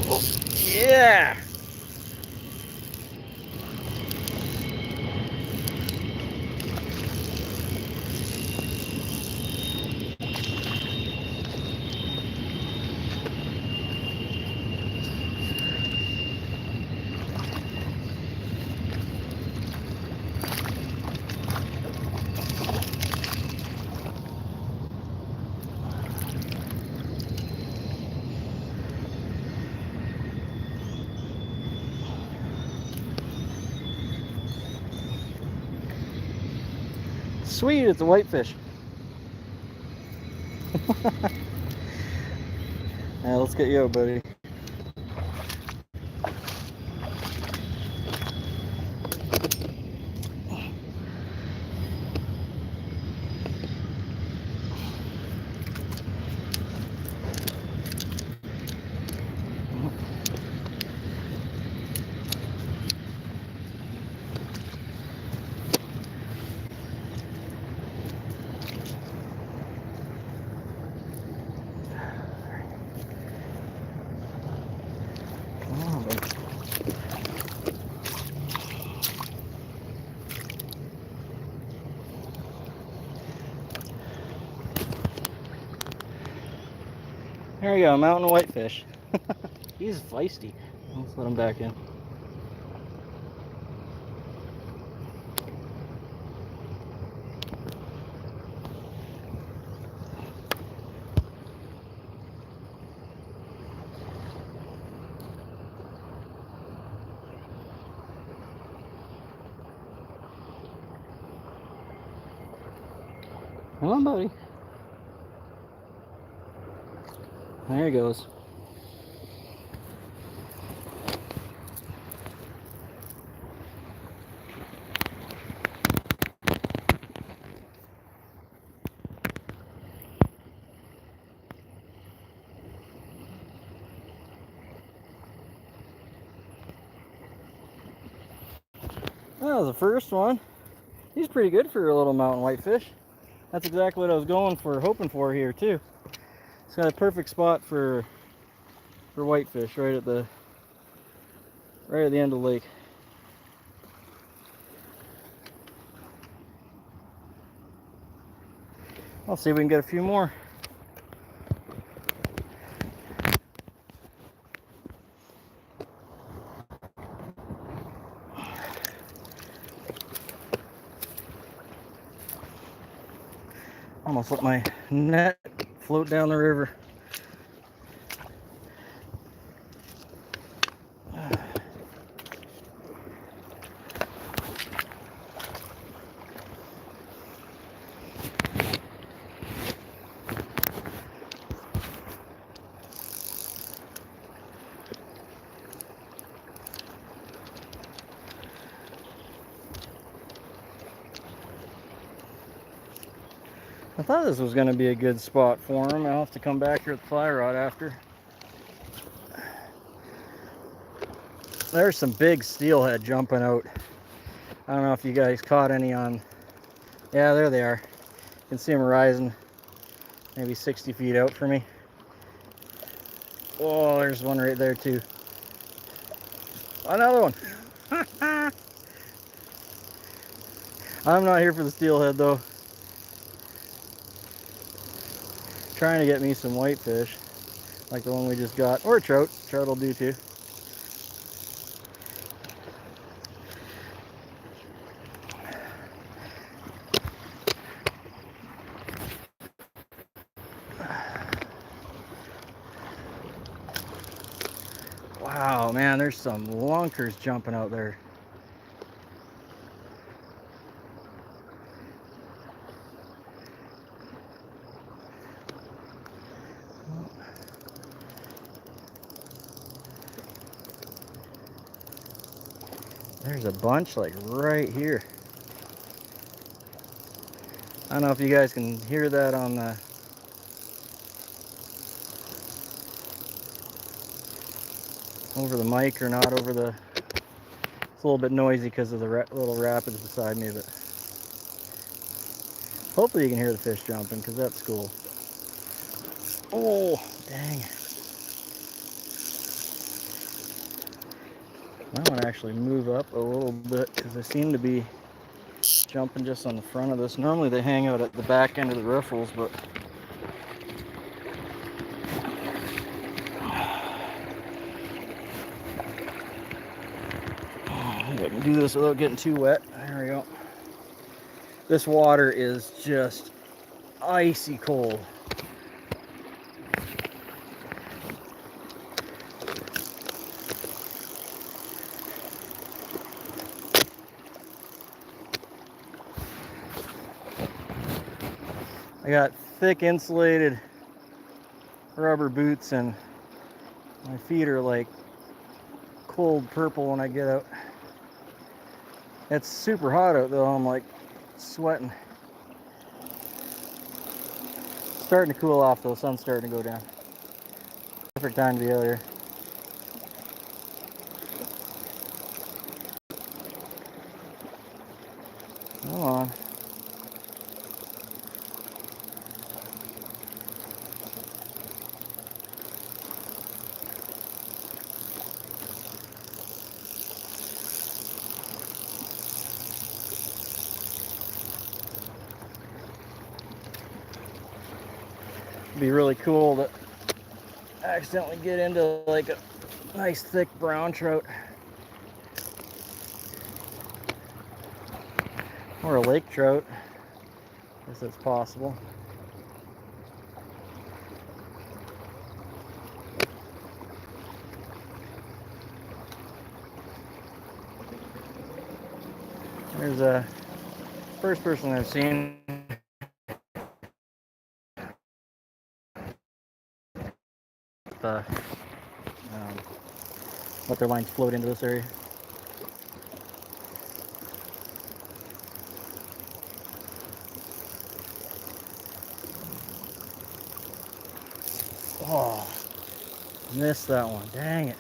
Yeah! Sweet, it's a whitefish. Yeah, let's get you out, buddy. Come on, buddy. There you go, mountain whitefish. He's feisty. Let's let him back in. Come on, buddy. There he goes. That was the first one. He's pretty good for a little mountain whitefish. That's exactly what I was going for, hoping for here too. It's got a perfect spot for whitefish right at the end of the lake. I'll see if we can get a few more. Almost let my net float down the river. I thought this was going to be a good spot for him. I'll have to come back here with the fly rod after. There's some big steelhead jumping out. I don't know if you guys caught any on... Yeah, there they are. You can see them rising maybe 60 feet out for me. Oh, there's one right there too. Another one. I'm not here for the steelhead though. Trying to get me some whitefish like the one we just got, or trout. Trout will do too. Wow, man, there's some lunkers jumping out there. There's a bunch like right here. I don't know if you guys can hear that on the over the mic or not over the... It's a little bit noisy because of the little rapids beside me, but hopefully you can hear the fish jumping because that's cool. Oh, dang. I want to actually move up a little bit because they seem to be jumping just on the front of this. Normally they hang out at the back end of the riffles, but I can do this without getting too wet. There we go. This water is just icy cold. I got thick insulated rubber boots and my feet are like cold purple when I get out. It's super hot out though. I'm like sweating. Starting to cool off though. Sun's starting to go down. Perfect time to be out here. Come on. It'd be really cool to accidentally get into like a nice thick brown trout or a lake trout, if it's possible. There's a first person I've seen let their lines float into this area. Oh, missed that one. Dang it.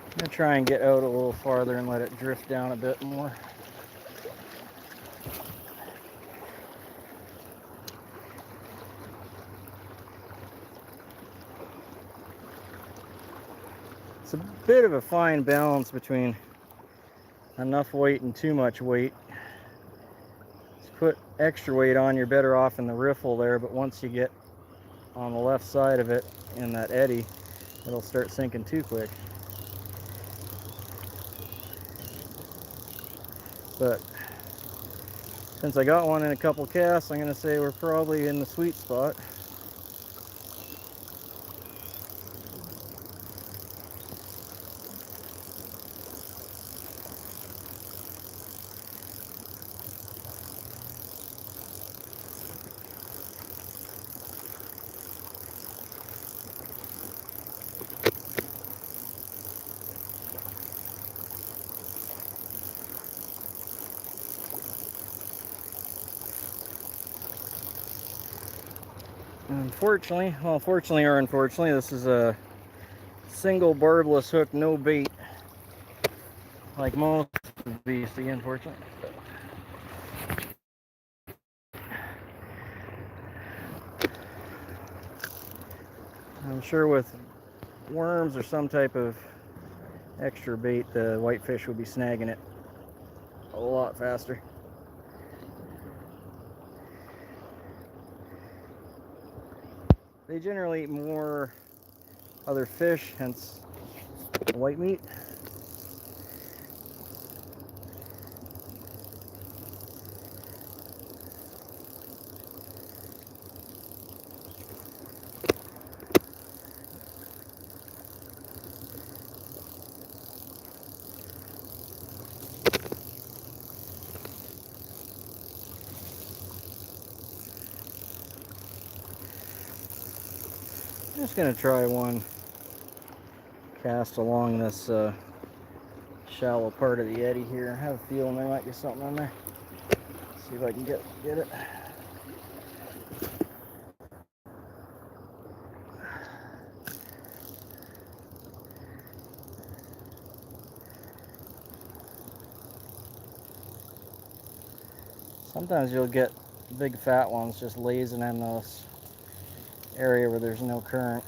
I'm going to try and get out a little farther and let it drift down a bit more. It's a bit of a fine balance between enough weight and too much weight. To put extra weight on, you're better off in the riffle there, but once you get on the left side of it in that eddy, it'll start sinking too quick. But since I got one in a couple casts, I'm going to say we're probably in the sweet spot. Unfortunately, well, fortunately or unfortunately, this is a single barbless hook, no bait, like most of these. See, unfortunately. I'm sure with worms or some type of extra bait, the whitefish would be snagging it a lot faster. They generally eat more other fish, hence white meat. I'm just going to try one cast along this shallow part of the eddy here. I have a feeling there might be something on there. See if I can get it. Sometimes you'll get big fat ones just lazing in this area where there's no current.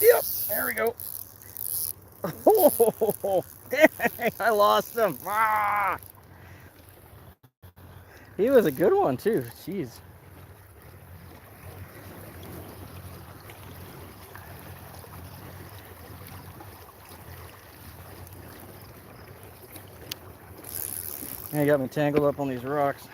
Yep, there we go. Oh, dang, I lost him. Ah! He was a good one too, jeez. He got me tangled up on these rocks.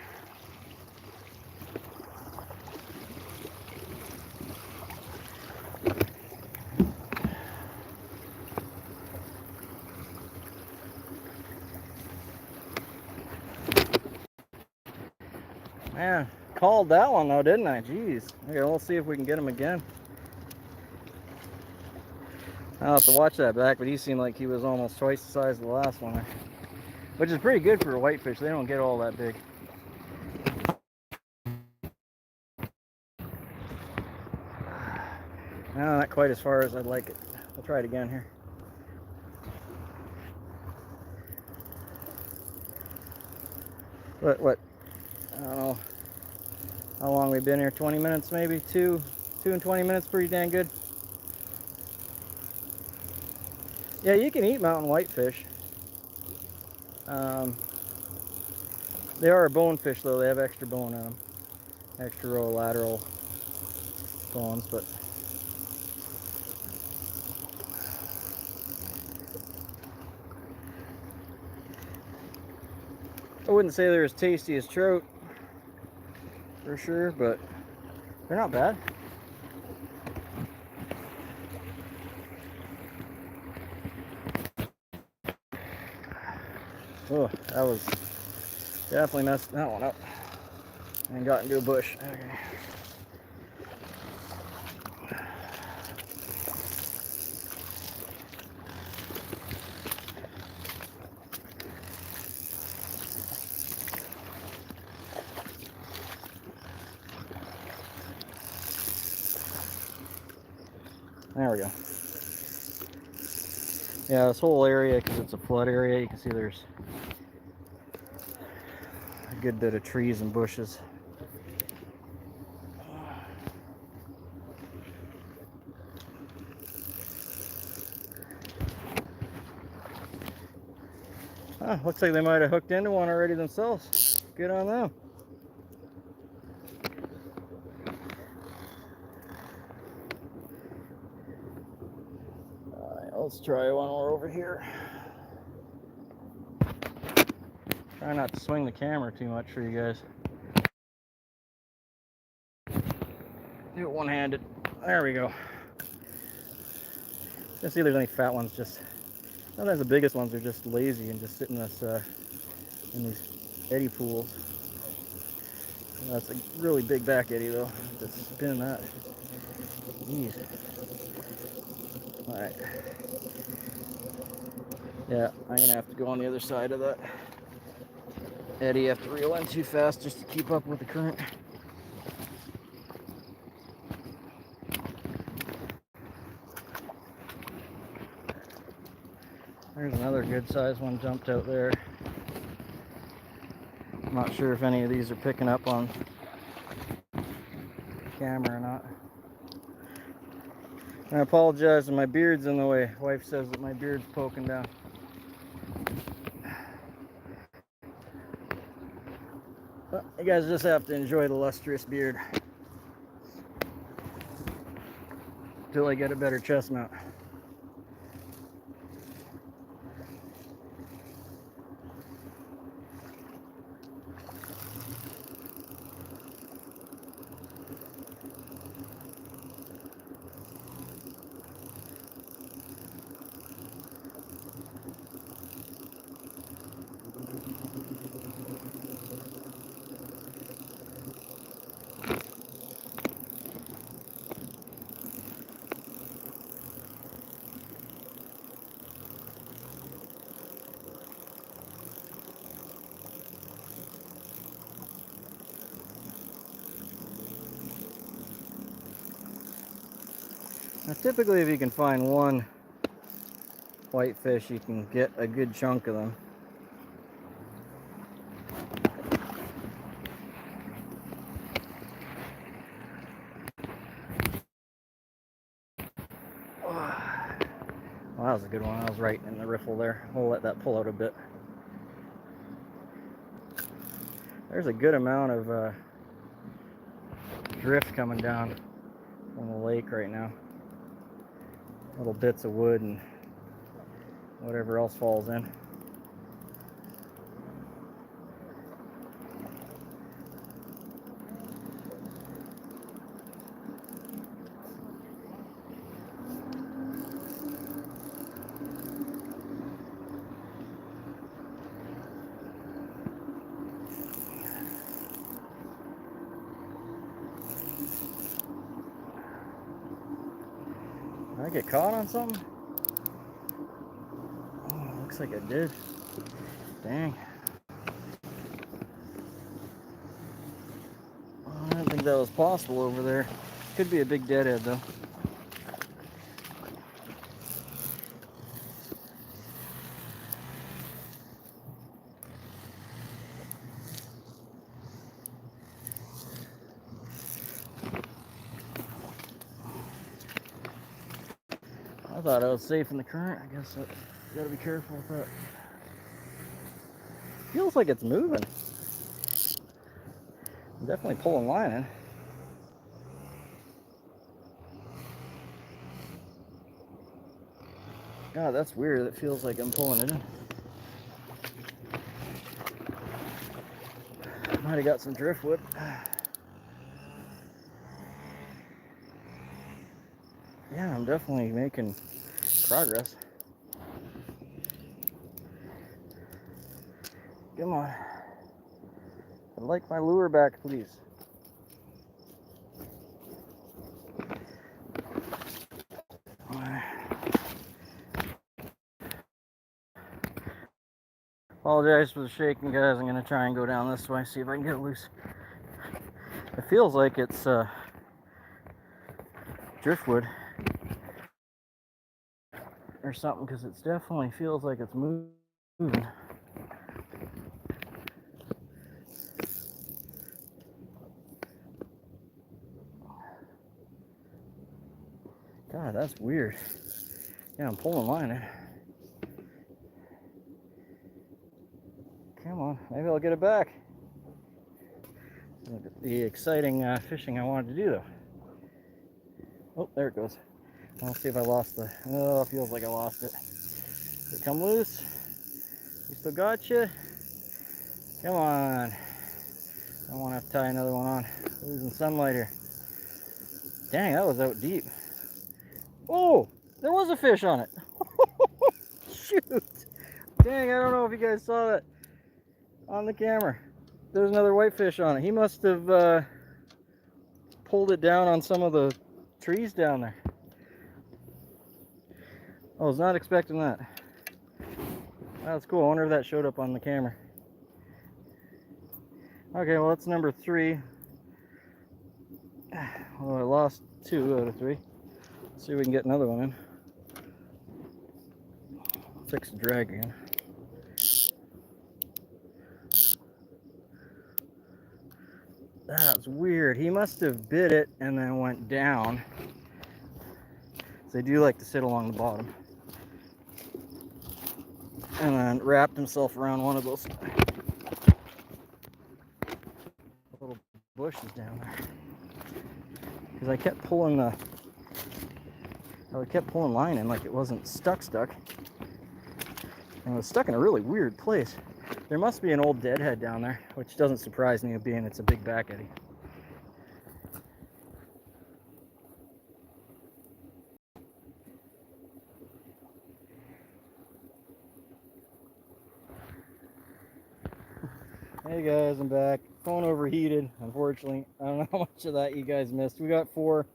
Man, called that one though, didn't I? Jeez. Okay, we'll see if we can get him again. I'll have to watch that back, but he seemed like he was almost twice the size of the last one, which is pretty good for a whitefish. They don't get all that big. No, not quite as far as I'd like it. I'll try it again here. What? I don't know how long we've been here. 20 minutes maybe? 2 and 20 minutes, pretty dang good. Yeah, you can eat mountain whitefish. They are a bonefish though. They have extra bone in them. Extra row of lateral bones, but I wouldn't say they're as tasty as trout, for sure, but they're not bad. Oh, that was definitely messed that one up and got into a bush. Okay. There we go. Yeah, this whole area, because it's a flood area, you can see there's a good bit of trees and bushes. Looks like they might have hooked into one already themselves. Good on them. Let's try one more over here. Try not to swing the camera too much for you guys. Do it one-handed. There we go. Let's see if there's any fat ones. Just sometimes the biggest ones are just lazy and just sit in this in these eddy pools. That's a really big back eddy though. Just spin that. Jeez. All right. Yeah, I'm gonna have to go on the other side of that eddy. You have to reel in too fast just to keep up with the current. There's another good sized one jumped out there. I'm not sure if any of these are picking up on camera or not. I apologize if my beard's in the way. Wife says that my beard's poking down. Well, you guys just have to enjoy the lustrous beard until I get a better chest mount. Now, typically if you can find one whitefish, you can get a good chunk of them. Well, that was a good one. I was right in the riffle there. We'll let that pull out a bit. There's a good amount of drift coming down from the lake right now. Little bits of wood and whatever else falls in. Did I get caught on something? Oh, looks like I did. Dang. I didn't think that was possible over there. Could be a big deadhead though. I thought I was safe in the current. I guess I gotta be careful with that. Feels like it's moving. I'm definitely pulling line in. God, that's weird. It feels like I'm pulling it in. Might have got some driftwood. Yeah, I'm definitely making progress. Come on. I'd like my lure back, please. Apologize for the shaking, guys. I'm gonna try and go down this way, see if I can get it loose. It feels like it's driftwood or something, because it definitely feels like it's moving. God, that's weird. Yeah, I'm pulling line in. Come on, maybe I'll get it back. Look at the exciting fishing I wanted to do, though. Oh, there it goes. I'll see if I lost the... Oh, it feels like I lost it. Did it come loose? We still got you? Come on. I don't want to have to tie another one on. Losing sunlight here. Dang, that was out deep. Oh, there was a fish on it. Shoot. Dang, I don't know if you guys saw that on the camera. There's another whitefish on it. He must have pulled it down on some of the trees down there. I was not expecting that. That's cool. I wonder if that showed up on the camera. Okay, well, that's number 3. Well, I lost 2 out of 3. Let's see if we can get another one in. Fix the drag again. That's weird. He must have bit it and then went down. They do like to sit along the bottom. And then wrapped himself around one of those little bushes down there. Because I kept pulling line in like it wasn't stuck. And it was stuck in a really weird place. There must be an old deadhead down there, which doesn't surprise me, being it's a big back eddy. Hey guys, I'm back. Phone overheated, unfortunately. I don't know how much of that you guys missed. We got 4.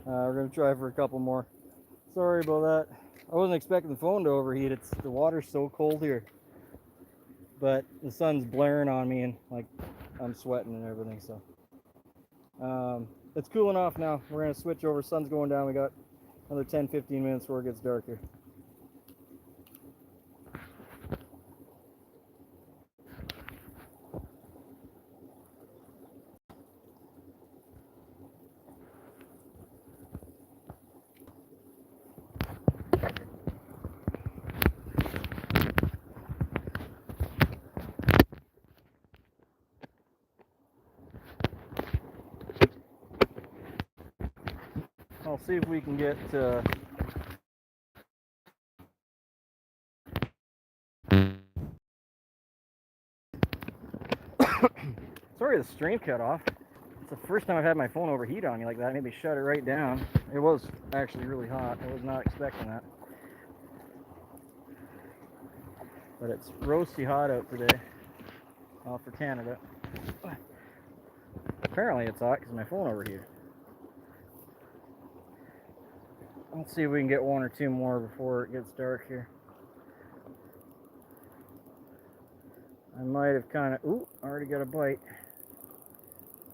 We're gonna try for a couple more. Sorry about that. I wasn't expecting the phone to overheat. The water's so cold here. But the sun's blaring on me and like I'm sweating and everything, so it's cooling off now. We're gonna switch over. Sun's going down. We got Another 10-15 minutes before it gets darker. I'll see if we can get sorry, the stream cut off. It's the first time I've had my phone overheat on me like that. Maybe shut it right down. It was actually really hot. I was not expecting that. But it's roasty hot out today. Well, for Canada. Apparently it's hot because my phone overheated. Let's see if we can get one or two more before it gets dark here. I might have kind of, ooh, already got a bite.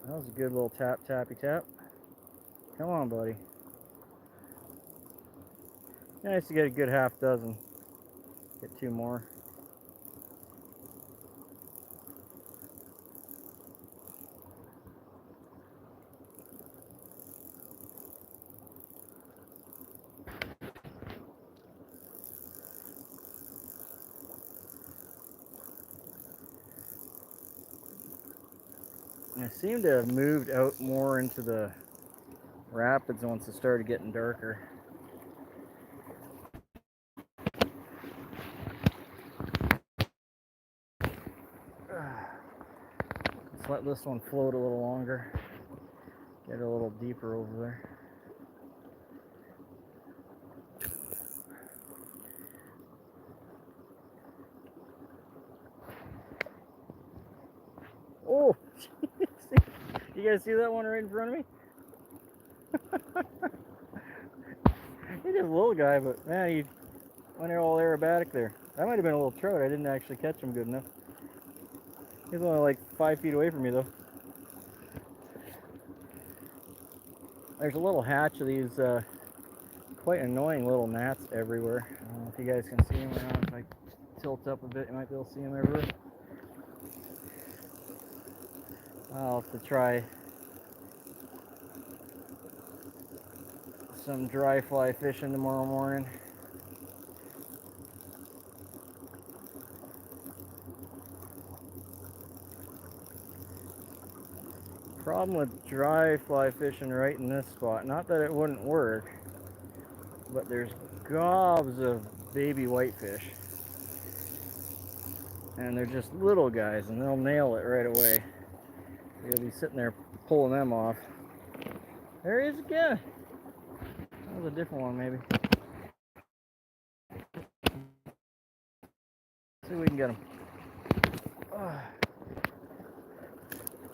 That was a good little tap, tappy tap. Come on, buddy. Nice to get a good half dozen. Get two more. I seem to have moved out more into the rapids once it started getting darker. Let's let this one float a little longer. Get a little deeper over there. Oh, you guys see that one right in front of me? He's just a little guy, but man, he went all aerobatic there. That might have been a little trout. I didn't actually catch him good enough. He's only like 5 feet away from me though. There's a little hatch of these quite annoying little gnats everywhere. I don't know if you guys can see them or not. If I tilt up a bit, you might be able to see them everywhere. I'll have to try some dry fly fishing tomorrow morning. Problem with dry fly fishing right in this spot, not that it wouldn't work, but there's gobs of baby whitefish. And they're just little guys and they'll nail it right away. You'll be sitting there pulling them off. There he is again. That was a different one maybe. Let's see if we can get him.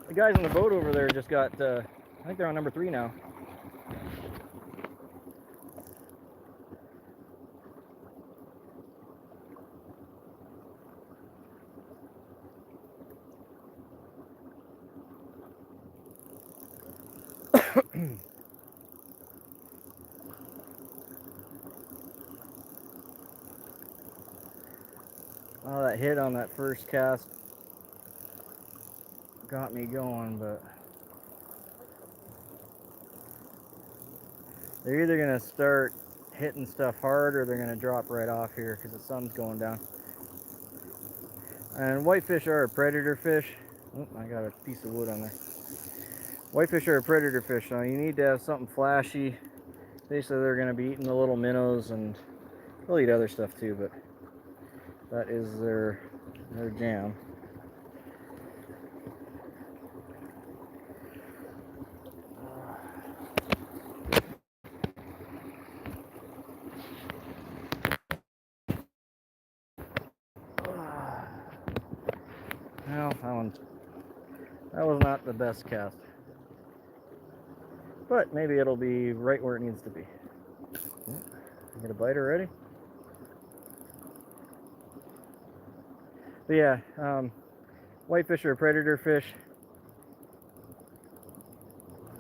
The guys on the boat over there just got, I think they're on number 3 now. Oh, that hit on that first cast got me going, but they're either going to start hitting stuff hard or they're going to drop right off here because the sun's going down. And whitefish are a predator fish. Oh, I got a piece of wood on there. Whitefish are a predator fish, so you need to have something flashy. Basically, they're going to be eating the little minnows, and they'll eat other stuff too, but that is their jam. Well, that was not the best cast, but maybe it'll be right where it needs to be. Get a bite already? But yeah, whitefish are a predator fish,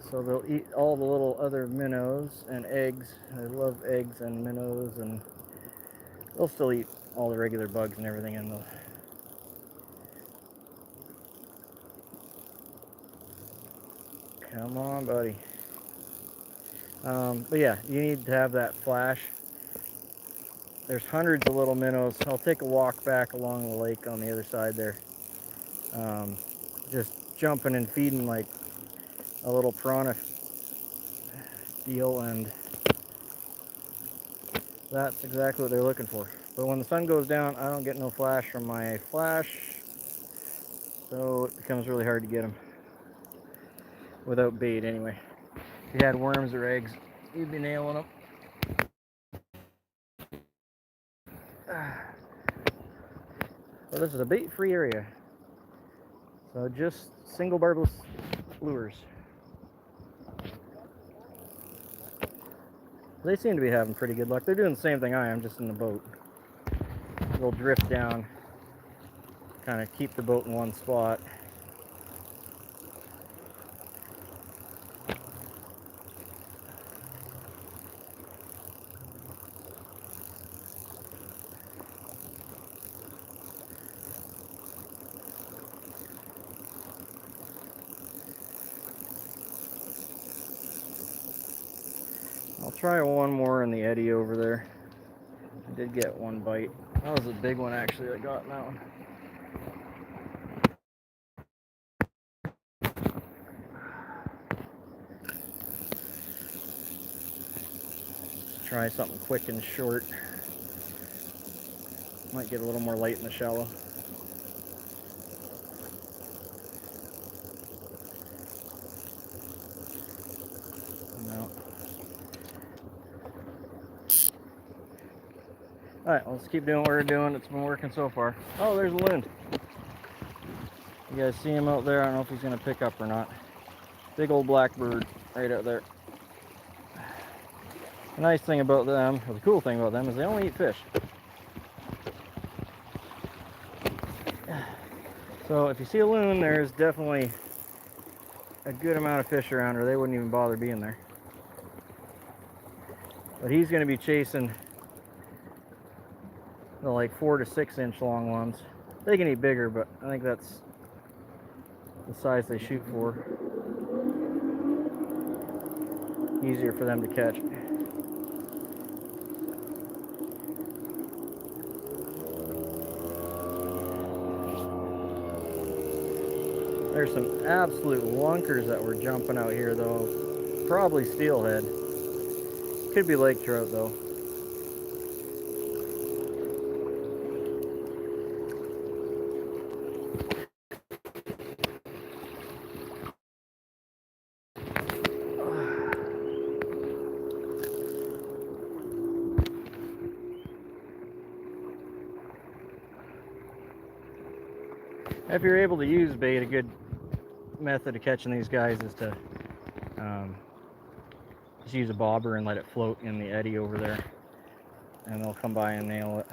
So they'll eat all the little other minnows and eggs. I love eggs and minnows, and they'll still eat all the regular bugs and everything in the. Come on, buddy. But yeah, you need to have that flash. There's hundreds of little minnows. I'll take a walk back along the lake on the other side there. Just jumping and feeding like a little piranha deal, and that's exactly what they're looking for. But when the sun goes down, I don't get no flash from my flash, so it becomes really hard to get them without bait anyway. If you had worms or eggs, you'd be nailing them. Well, this is a bait-free area, so just single barbless lures. They seem to be having pretty good luck. They're doing the same thing I am, just in the boat. They'll drift down, kind of keep the boat in one spot. I'll try one more in the eddy over there. I did get one bite. That was a big one actually I got in that one. Try something quick and short. Might get a little more light in the shallow. No. Alright, let's keep doing what we're doing. It's been working so far. Oh, there's a loon. You guys see him out there? I don't know if he's going to pick up or not. Big old black bird right out there. The nice thing about them, or the cool thing about them, is they only eat fish. So if you see a loon, there's definitely a good amount of fish around, or they wouldn't even bother being there. But he's going to be chasing the like 4 to 6 inch long ones. They can eat bigger, but I think that's the size they shoot for. Easier for them to catch. There's some absolute lunkers that were jumping out here though. Probably steelhead. Could be lake trout though. If you're able to use bait, a good method of catching these guys is to just use a bobber and let it float in the eddy over there, and they'll come by and nail it.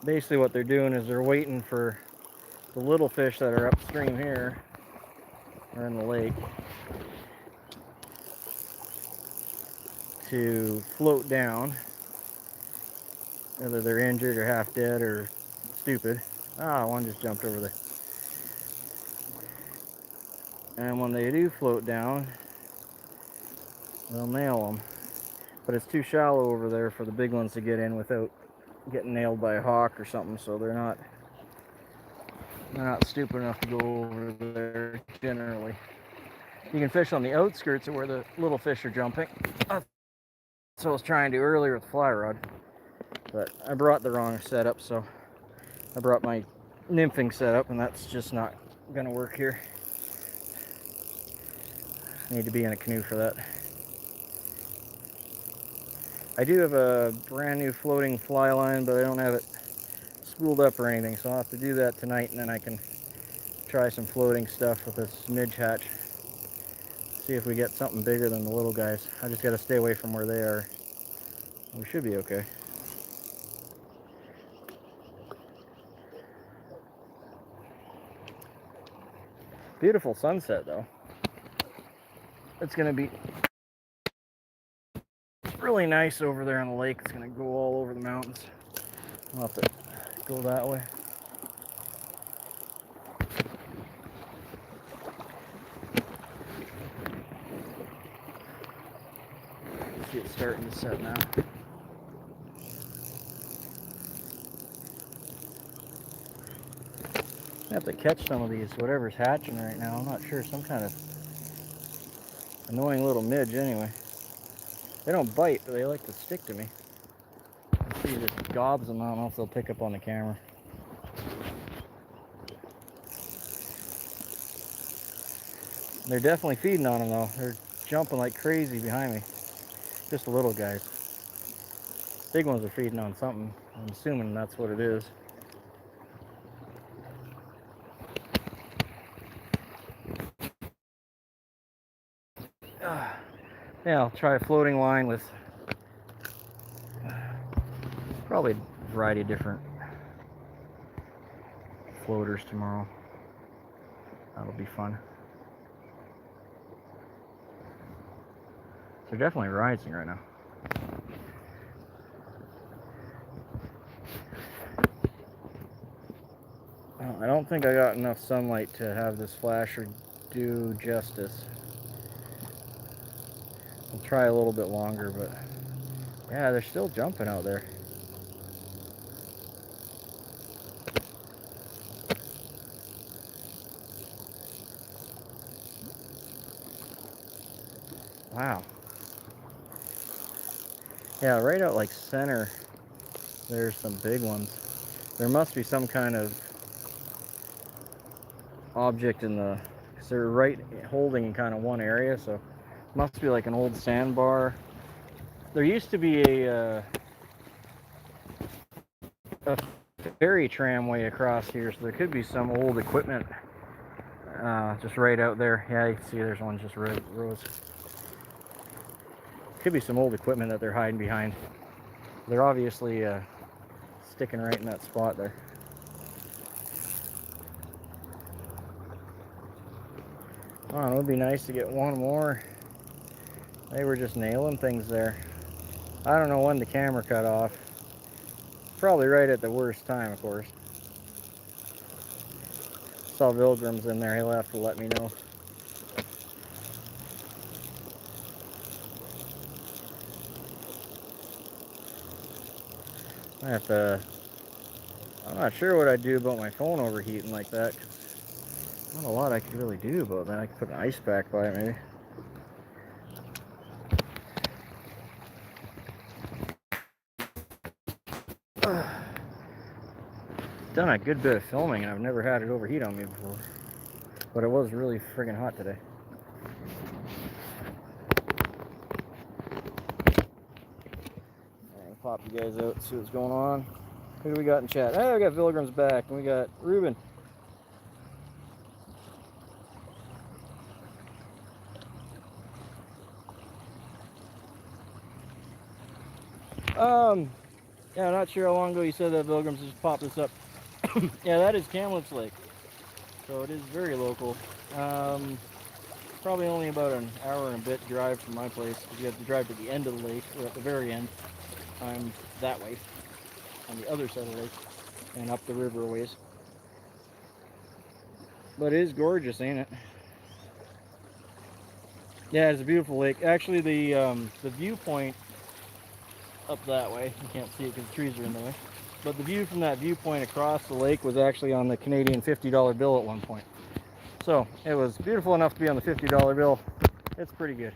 Basically what they're doing is they're waiting for the little fish that are upstream here or in the lake to float down, whether they're injured or half dead or stupid. Ah, one just jumped over there. And when they do float down, they'll nail them. But it's too shallow over there for the big ones to get in without getting nailed by a hawk or something, so they're not stupid enough to go over there generally. You can fish on the outskirts of where the little fish are jumping. That's what I was trying to do earlier with the fly rod, but I brought the wrong setup, so I brought my nymphing setup, and that's just not gonna work here. Need to be in a canoe for that. I do have a brand new floating fly line, but I don't have it spooled up or anything, so I'll have to do that tonight, and then I can try some floating stuff with this midge hatch. See if we get something bigger than the little guys. I just got to stay away from where they are. We should be okay. Beautiful sunset though. It's gonna be really nice over there on the lake. It's gonna go all over the mountains. I'll have to go that way. See it starting to set now. I have to catch some of these, whatever's hatching right now. I'm not sure, some kind of annoying little midge anyway. They don't bite, but they like to stick to me. I see just gobs them. I don't know if they'll pick up on the camera. They're definitely feeding on them though. They're jumping like crazy behind me. Just the little guys. Big ones are feeding on something. I'm assuming that's what it is. Yeah, I'll try a floating line with probably a variety of different floaters tomorrow. That'll be fun. They're definitely rising right now. I don't think I got enough sunlight to have this flasher do justice. I'll try a little bit longer, but yeah, they're still jumping out there. Wow. Yeah, right out like center, there's some big ones. There must be some kind of object in the, because they're right holding in kind of one area, so it must be like an old sandbar. There used to be a ferry tramway across here, so there could be some old equipment just right out there. Yeah, you can see there's one just rose. Could be some old equipment that they're hiding behind. They're obviously sticking right in that spot there. Oh, it would be nice to get one more. They were just nailing things there. I don't know when the camera cut off. Probably right at the worst time, of course. Saw Vilgrim's in there. He'll have to let me know. I have to. I'm not sure what I'd do about my phone overheating like that. Not a lot I could really do about that. I could put an ice pack by it, maybe. Done a good bit of filming, and I've never had it overheat on me before. But it was really friggin' hot today. I'll pop you guys out and see what's going on. Who do we got in chat? Oh, we got Vilgrim's back, and we got Ruben. Yeah, I'm not sure how long ago you said that Vilgrim's just popped this up. Yeah, that is Kamloops Lake. So it is very local. Probably only about an hour and a bit drive from my place, because you have to drive to the end of the lake, or at the very end. I'm that way, on the other side of the lake, and up the river a ways. But it is gorgeous, ain't it? Yeah, it's a beautiful lake. Actually, the viewpoint up that way, you can't see it because the trees are in the way, but the view from that viewpoint across the lake was actually on the Canadian $50 bill at one point. So it was beautiful enough to be on the $50 bill. It's pretty good.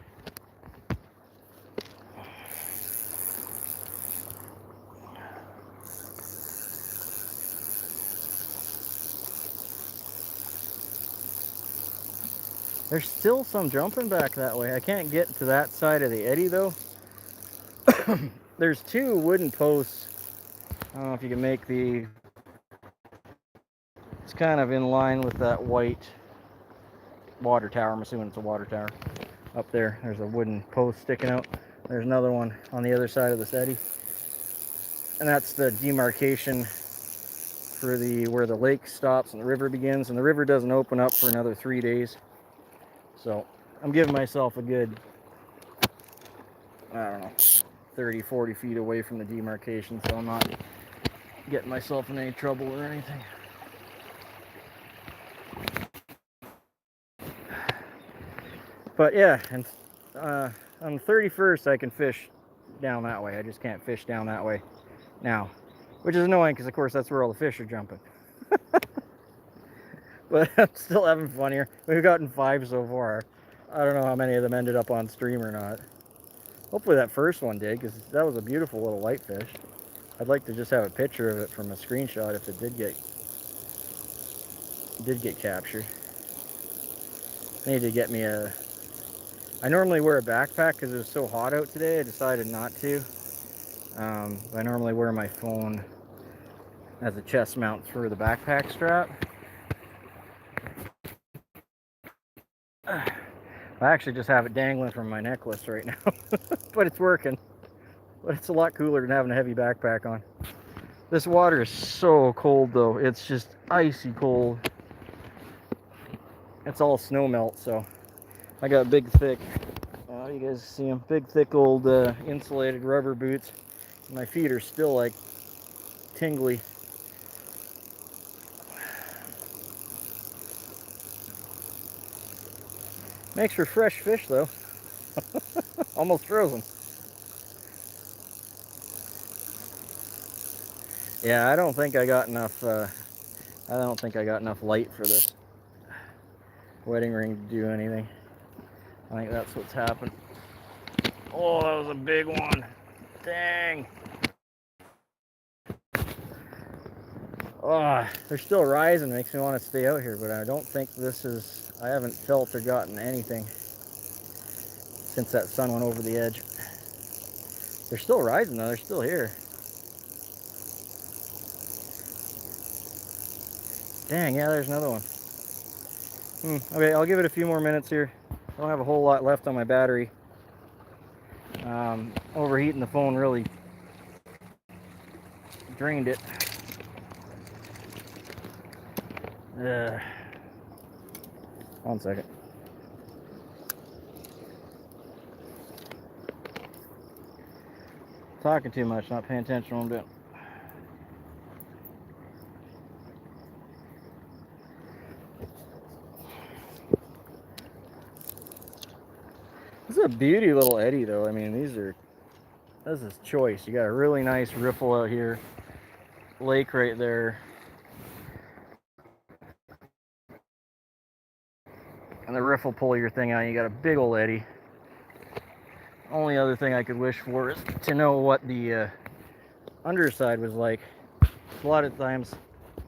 There's still some jumping back that way. I can't get to that side of the eddy though. There's two wooden posts. I don't know if you can make the... It's kind of in line with that white water tower. I'm assuming it's a water tower. Up there, there's a wooden post sticking out. There's another one on the other side of this eddy. And that's the demarcation for where the lake stops and the river begins, and the river doesn't open up for another 3 days. So I'm giving myself a good, I don't know, 30, 40 feet away from the demarcation, so I'm not getting myself in any trouble or anything. But yeah, and on the 31st I can fish down that way. I just can't fish down that way now, which is annoying because of course that's where all the fish are jumping. But I'm still having fun here. We've gotten 5 so far. I don't know how many of them ended up on stream or not. Hopefully that first one did, because that was a beautiful little whitefish. I'd like to just have a picture of it from a screenshot if it did get captured. I need to get me a... I normally wear a backpack because it was so hot out today. I decided not to. I normally wear my phone as a chest mount through the backpack strap. I actually just have it dangling from my necklace right now, but it's working. But it's a lot cooler than having a heavy backpack on. This water is so cold though. It's just icy cold. It's all snow melt, so I got big thick, you guys see them, big thick old insulated rubber boots. My feet are still like tingly. Makes for fresh fish though. Almost frozen. Yeah, I don't think I got enough light for this wedding ring to do anything. I think that's what's happened. Oh, that was a big one. Dang. Oh, they're still rising. Makes me want to stay out here, but I don't think I haven't felt or gotten anything since that sun went over the edge. They're still rising though, they're still here. Dang, yeah, there's another one. Okay, I'll give it a few more minutes here. I don't have a whole lot left on my battery. Overheating the phone really drained it. One second. Talking too much, not paying attention to what I'm doing. This is a beauty little eddy though. I mean, this is choice. You got a really nice riffle out here, lake right there, and the riffle pull your thing out. You got a big old eddy. Only other thing I could wish for is to know what the underside was like. A lot of times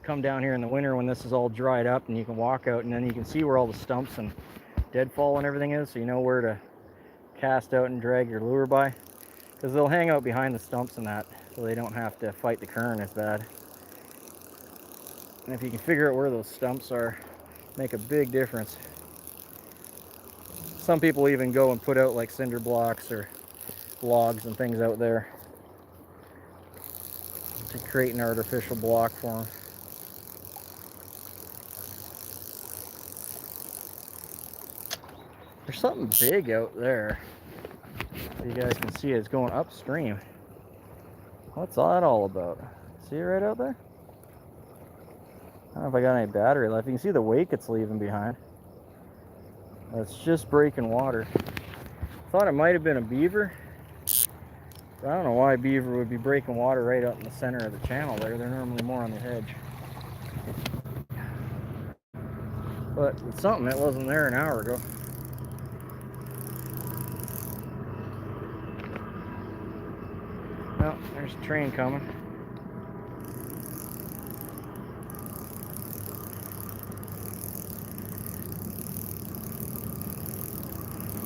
come down here in the winter when this is all dried up and you can walk out and then you can see where all the stumps and deadfall and everything is, so you know where to cast out and drag your lure by, because they'll hang out behind the stumps and that, so they don't have to fight the current as bad. And if you can figure out where those stumps are, make a big difference. Some people even go and put out like cinder blocks or logs and things out there to create an artificial block for them. There's something big out there. You guys can see it's going upstream. What's that all about? See it right out there? I don't know if I got any battery left. You can see the wake it's leaving behind. It's just breaking water. Thought it might have been a beaver. But I don't know why a beaver would be breaking water right out in the center of the channel there. They're normally more on the edge. But it's something that wasn't there an hour ago. Oh, there's a train coming.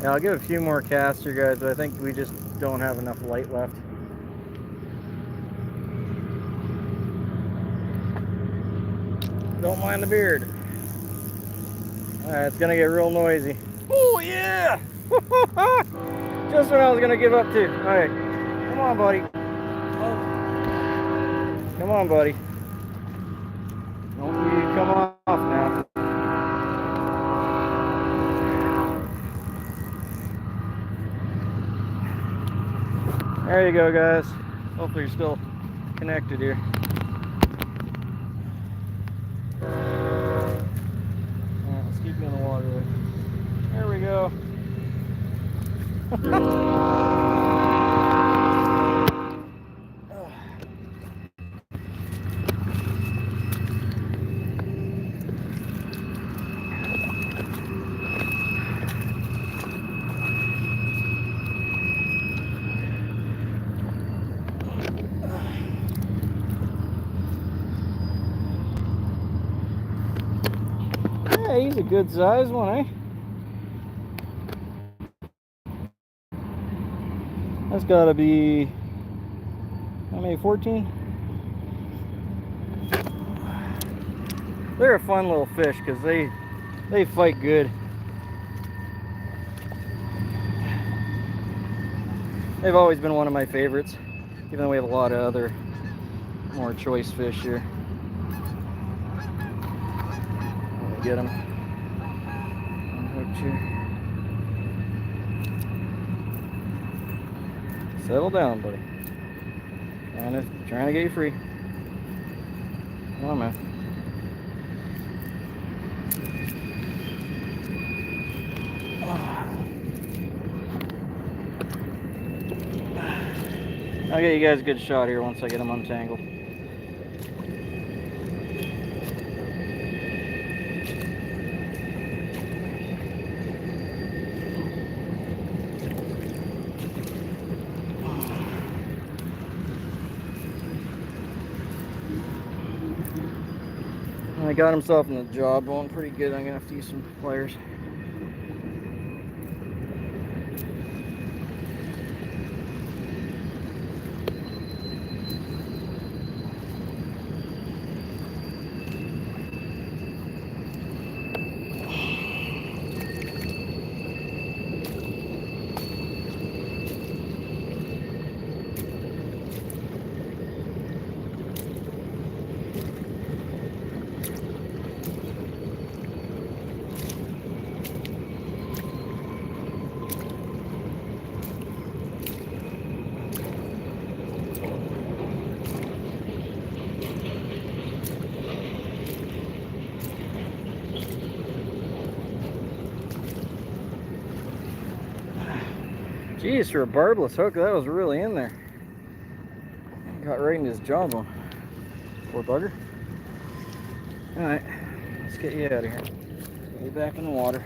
Yeah, I'll give a few more casts here, guys, but I think we just don't have enough light left. Don't mind the beard. Alright, it's gonna get real noisy. Oh yeah! Just when I was gonna give up too. Alright, come on, buddy. Come on, buddy. Don't you come off now. There you go, guys. Hopefully you're still connected here. Alright, let's keep you in the water there. There we go. Yeah, he's a good size one, eh? That's gotta be, maybe 14? They're a fun little fish because they fight good. They've always been one of my favorites, even though we have a lot of other more choice fish here. Let me get them unhooked here. Settle down, buddy. Trying to get you free. Come on, man. I'll get you guys a good shot here once I get them untangled. I got himself in the jawbone pretty good. I'm gonna have to use some pliers. Jeez, for a barbless hook, that was really in there. Got right in his jawbone. Poor bugger. Alright, let's get you out of here. Get you back in the water.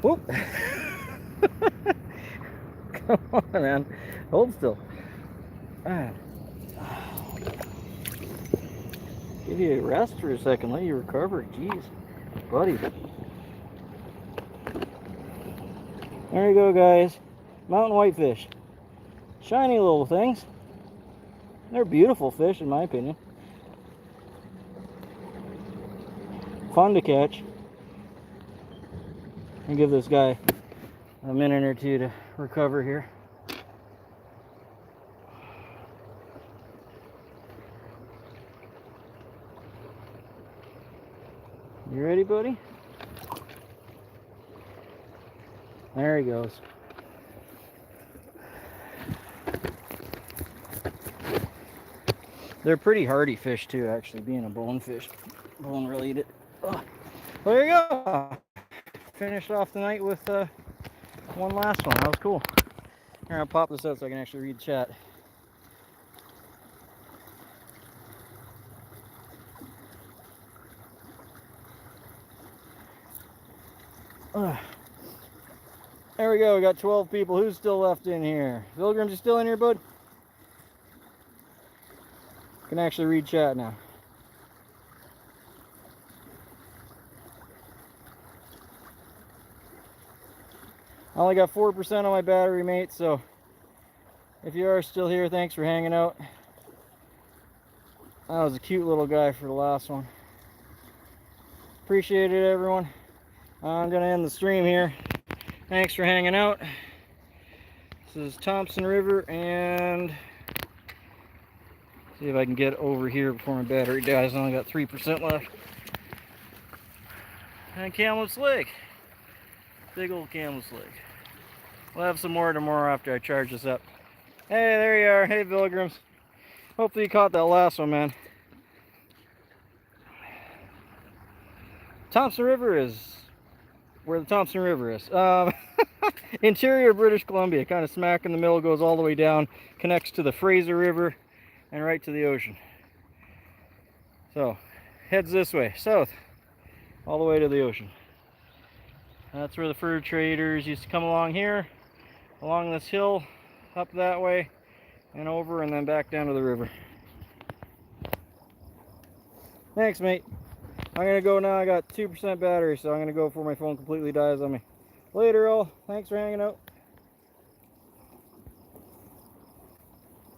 Whoop! Come on, man. Hold still. Ah. Give you a rest for a second, let you recover. Jeez, buddy. There you go, guys. Mountain whitefish. Shiny little things. They're beautiful fish, in my opinion. Fun to catch. And give this guy a minute or two to recover here. You ready, buddy? There he goes. They're pretty hardy fish too, actually, being a bonefish. Bone related. Oh, there you go. Finished off the night with one last one. That was cool. Here, I'll pop this out so I can actually read chat. There we go. We got 12 people. Who's still left in here? Pilgrims, you still in here, bud? Can actually read chat now. I only got 4% on my battery, mate, so if you are still here, thanks for hanging out. That was a cute little guy for the last one. Appreciate it, everyone. I'm going to end the stream here. Thanks for hanging out. This is Thompson River, and see if I can get over here before my battery dies. I only got 3% left. And Kamloops Lake. Big old Kamloops Lake. We'll have some more tomorrow after I charge this up. Hey, there you are. Hey, Pilgrims. Hopefully you caught that last one, man. Thompson River is where the Thompson River is. Interior British Columbia, kind of smack in the middle, goes all the way down, connects to the Fraser River, and right to the ocean. So, heads this way, south, all the way to the ocean. That's where the fur traders used to come along here, along this hill, up that way, and over, and then back down to the river. Thanks, mate. I'm gonna go now. I got 2% battery, so I'm gonna go before my phone completely dies on me. Later, all. Thanks for hanging out.